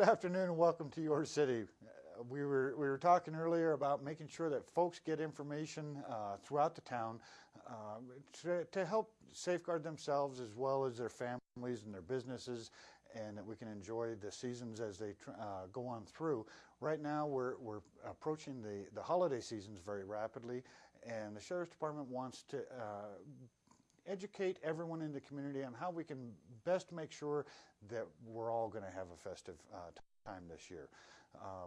Good afternoon and welcome to your city. We were talking earlier about making sure that folks get information throughout the town to help safeguard themselves as well as their families and their businesses, and that we can enjoy the seasons as they go on through. Right now we're approaching the holiday seasons very rapidly, and the Sheriff's Department wants to educate everyone in the community on how we can best make sure that we're all going to have a festive time this year.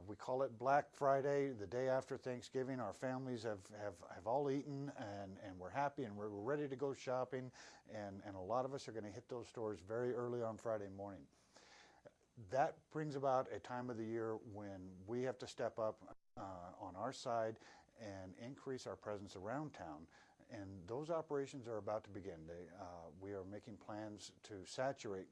We call it Black Friday, the day after Thanksgiving. Our families have all eaten, and we're happy, and we're ready to go shopping, and a lot of us are going to hit those stores very early on Friday morning. That brings about a time of the year when we have to step up on our side and increase our presence around town. And those operations are about to begin. We are making plans to saturate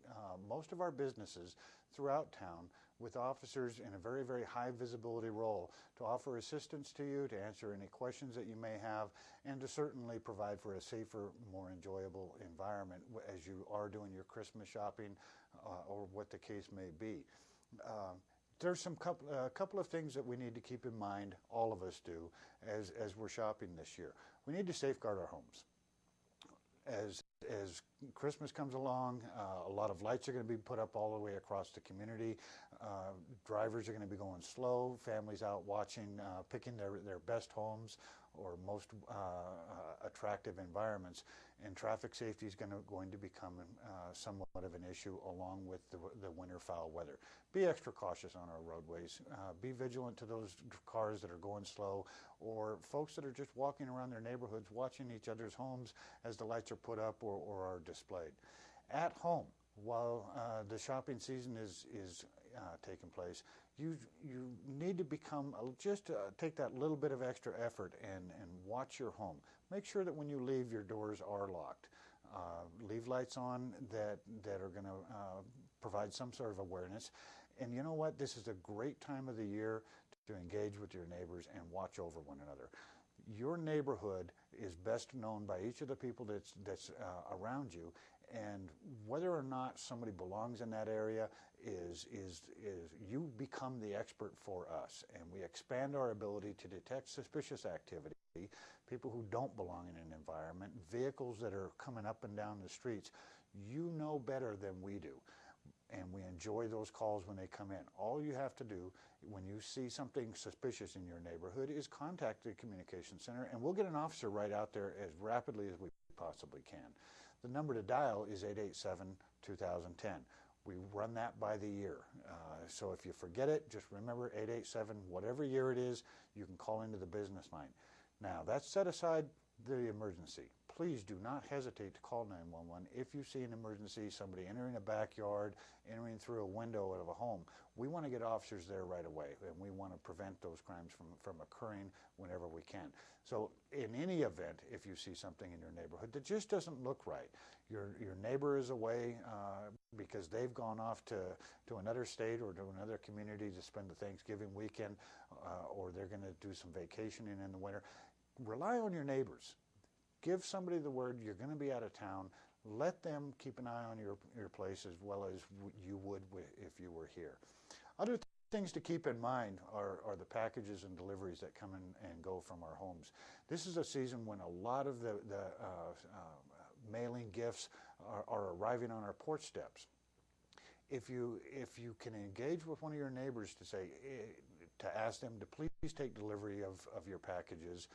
most of our businesses throughout town with officers in a very, very high visibility role to offer assistance to you, to answer any questions that you may have, and to certainly provide for a safer, more enjoyable environment as you are doing your Christmas shopping or what the case may be. There's a couple of things that we need to keep in mind, all of us do, as we're shopping this year. We need to safeguard our homes. As Christmas comes along, a lot of lights are going to be put up all the way across the community. Drivers are going to be going slow, families out watching, picking their best homes or most attractive environments, and traffic safety is going to become somewhat of an issue along with the winter foul weather. Be extra cautious on our roadways. Be vigilant to those cars that are going slow, or folks that are just walking around their neighborhoods watching each other's homes as the lights are put up or are displayed. At home, while the shopping season is taking place, you need to take that little bit of extra effort and watch your home. Make sure that when you leave, your doors are locked. Leave lights on that are going to provide some sort of awareness. And you know what? This is a great time of the year to engage with your neighbors and watch over one another. Your neighborhood is best known by each of the people that's around you, and whether or not somebody belongs in that area is you become the expert for us, and we expand our ability to detect suspicious activity, people who don't belong in an environment, vehicles that are coming up and down the streets. You know better than we do, and we enjoy those calls when they come in. All you have to do when you see something suspicious in your neighborhood is contact the communication center, and we'll get an officer right out there as rapidly as we possibly can. The number to dial is 887-2010. We run that by the year. So if you forget it, just remember 887, whatever year it is, you can call into the business line. Now, that's set aside the emergency. Please do not hesitate to call 911 if you see an emergency, somebody entering a backyard, entering through a window of a home. We want to get officers there right away, and we want to prevent those crimes from occurring whenever we can. So in any event, if you see something in your neighborhood that just doesn't look right, your neighbor is away because they've gone off to another state or to another community to spend the Thanksgiving weekend, or they're going to do some vacationing in the winter, rely on your neighbors. Give somebody the word you're going to be out of town. Let them keep an eye on your place as well as you would if you were here. Other things to keep in mind are the packages and deliveries that come in and go from our homes. This is a season when a lot of the mailing gifts are arriving on our porch steps. If you can engage with one of your neighbors to ask them to please take delivery of your packages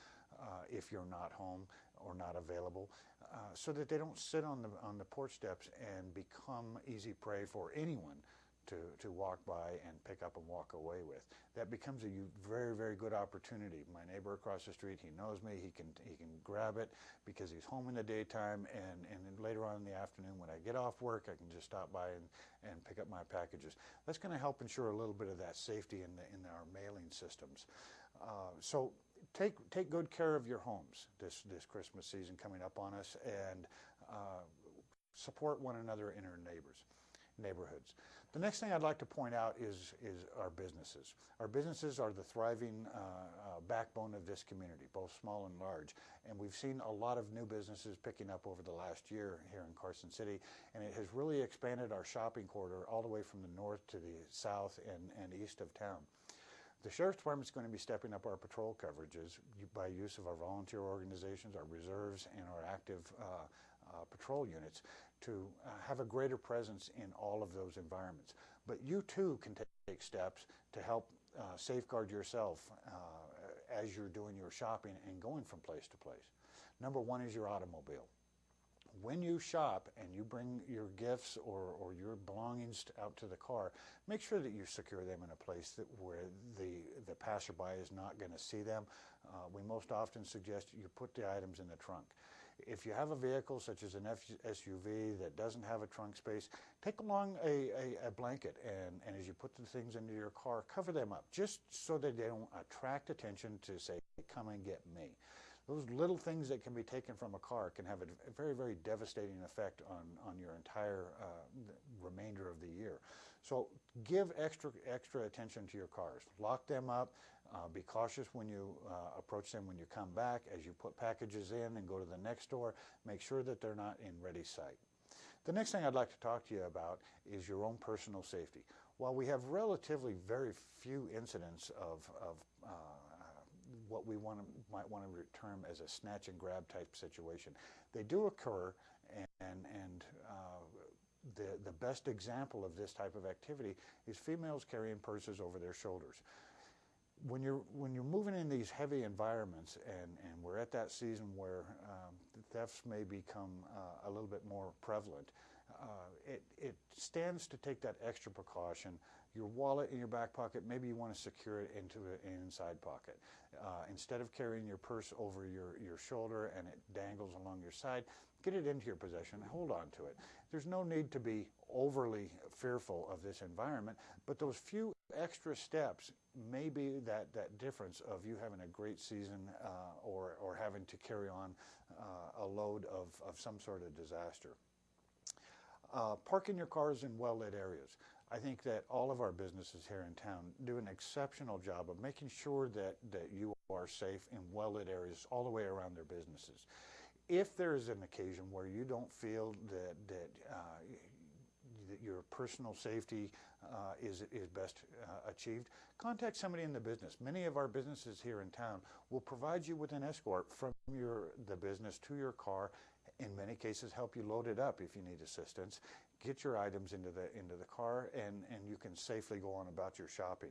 if you're not home or not available, so that they don't sit on the porch steps and become easy prey for anyone to walk by and pick up and walk away with. That becomes a very, very good opportunity. My neighbor across the street, he knows me, he can grab it because he's home in the daytime, and then later on in the afternoon when I get off work, I can just stop by and pick up my packages. That's going to help ensure a little bit of that safety in our mailing systems. So take good care of your homes this Christmas season coming up on us, and support one another in our neighborhoods. The next thing I'd like to point out is our businesses. Our businesses are the thriving backbone of this community, both small and large. And we've seen a lot of new businesses picking up over the last year here in Carson City, and it has really expanded our shopping corridor all the way from the north to the south and east of town. The Sheriff's Department is going to be stepping up our patrol coverages by use of our volunteer organizations, our reserves, and our active patrol units to have a greater presence in all of those environments. But you too can take steps to help safeguard yourself as you're doing your shopping and going from place to place. Number one is your automobile. When you shop and you bring your gifts or your belongings out to the car, make sure that you secure them in a place where the passerby is not going to see them. We most often suggest you put the items in the trunk. If you have a vehicle such as an SUV that doesn't have a trunk space, take along a blanket and as you put the things into your car, cover them up just so that they don't attract attention to say, come and get me. Those little things that can be taken from a car can have a very, very devastating effect on your entire remainder of the year. So give extra attention to your cars. Lock them up. Be cautious when you approach them when you come back. As you put packages in and go to the next store, make sure that they're not in ready sight. The next thing I'd like to talk to you about is your own personal safety. While we have relatively very few incidents of what we might want to term as a snatch and grab type situation, they do occur, and the best example of this type of activity is females carrying purses over their shoulders. When you're moving in these heavy environments, and we're at that season where thefts may become a little bit more prevalent, it stands to take that extra precaution. Your wallet in your back pocket, maybe you want to secure it into an inside pocket. Instead of carrying your purse over your shoulder and it dangles along your side, get it into your possession and hold on to it. There's no need to be overly fearful of this environment, but those few extra steps may be that difference of you having a great season or having to carry on a load of some sort of disaster. Parking your cars in well-lit areas. I think that all of our businesses here in town do an exceptional job of making sure that you are safe in well-lit areas all the way around their businesses. If there is an occasion where you don't feel that your personal safety is best achieved, contact somebody in the business. Many of our businesses here in town will provide you with an escort from the business to your car. In many cases, help you load it up if you need assistance. Get your items into the car, and you can safely go on about your shopping.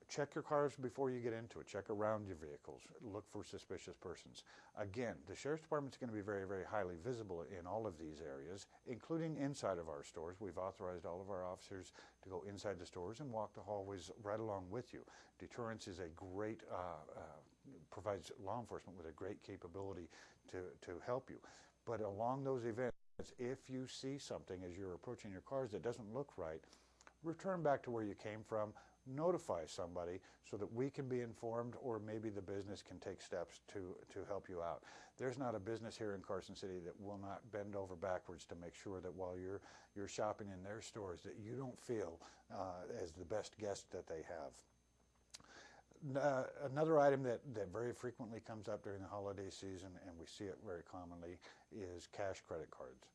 Check your cars before you get into it. Check around your vehicles. Look for suspicious persons. Again, the Sheriff's Department is going to be very, very highly visible in all of these areas, including inside of our stores. We've authorized all of our officers to go inside the stores and walk the hallways right along with you. Deterrence is a great, provides law enforcement with a great capability to help you. But along those events, if you see something as you're approaching your cars that doesn't look right, return back to where you came from, notify somebody so that we can be informed, or maybe the business can take steps to help you out. There's not a business here in Carson City that will not bend over backwards to make sure that while you're shopping in their stores that you don't feel as the best guest that they have. Another item that very frequently comes up during the holiday season, and we see it very commonly, is cash credit cards.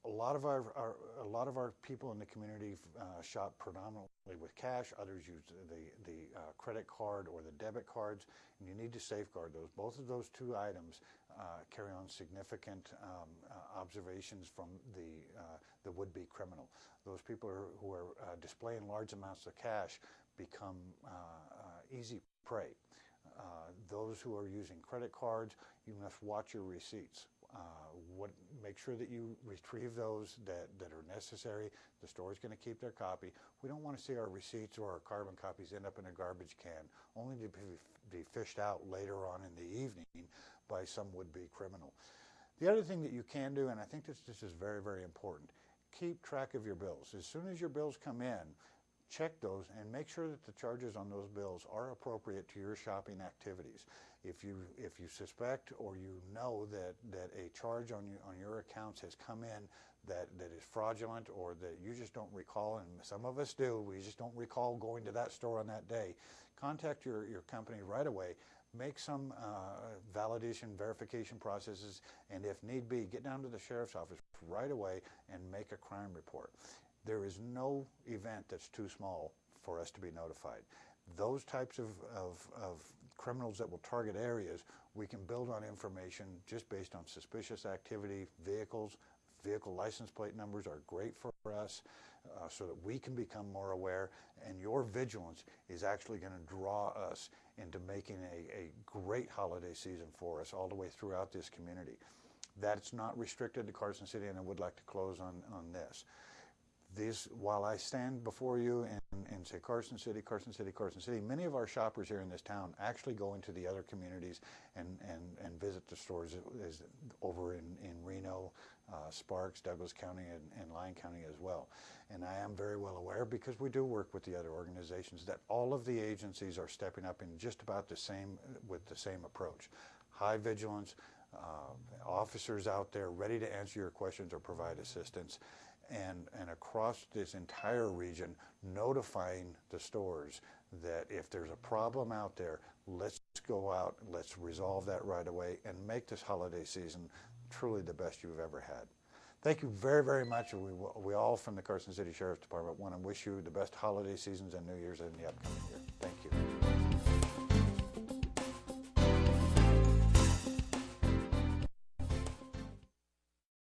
A lot of our people in the community shop predominantly with cash. Others use the credit card or the debit cards, and you need to safeguard those. Both of those two items carry on significant observations from the would-be criminal. Those people who are displaying large amounts of cash become easy prey. Those who are using credit cards, you must watch your receipts. Make sure that you retrieve those that are necessary. The store is going to keep their copy. We don't want to see our receipts or our carbon copies end up in a garbage can, only to be fished out later on in the evening by some would-be criminal. The other thing that you can do, and I think this is very, very important, keep track of your bills. As soon as your bills come in, check those and make sure that the charges on those bills are appropriate to your shopping activities. If you suspect or you know that a charge on your accounts has come in that is fraudulent or that you just don't recall, and some of us do, we just don't recall going to that store on that day, contact your company right away. Make some validation, verification processes, and if need be, get down to the sheriff's office right away and make a crime report. There is no event that's too small for us to be notified. Those types of criminals that will target areas, we can build on information just based on suspicious activity. Vehicle license plate numbers are great for us so that we can become more aware, and your vigilance is actually going to draw us into making a great holiday season for us all the way throughout this community. That's not restricted to Carson City, and I would like to close on this. While I stand before you and say Carson City, Carson City, Carson City, many of our shoppers here in this town actually go into the other communities and visit the stores over in Reno, Sparks, Douglas County, and Lyon County as well. And I am very well aware, because we do work with the other organizations, that all of the agencies are stepping up in just about with the same approach. High vigilance, officers out there ready to answer your questions or provide assistance. And across this entire region, notifying the stores that if there's a problem out there, let's go out, let's resolve that right away, and make this holiday season truly the best you've ever had. Thank you very, very much. We all from the Carson City Sheriff's Department want to wish you the best holiday seasons and New Year's in the upcoming year. Thank you.